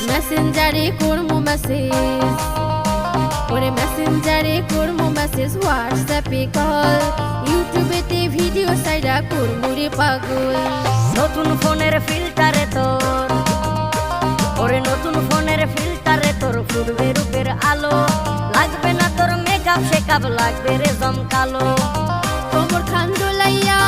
মেসেঞ্জারে করমু মেসেজ, ওরে মেসেঞ্জারে করমু মেসেজ, হোয়াটসঅ্যাপে কল, ইউটিউবেতে ভিডিও সাইডা করমু রে পাগল। নতুন ফোনের ফিল্টারে তোর, ওরে নতুন ফোনের ফিল্টারে তোর ফুটবে রূপের আলো, লাগবে না তোর মেকআপ শেকআপ, লাগবে রে জমকালো। কোমর খান দোলাইয়া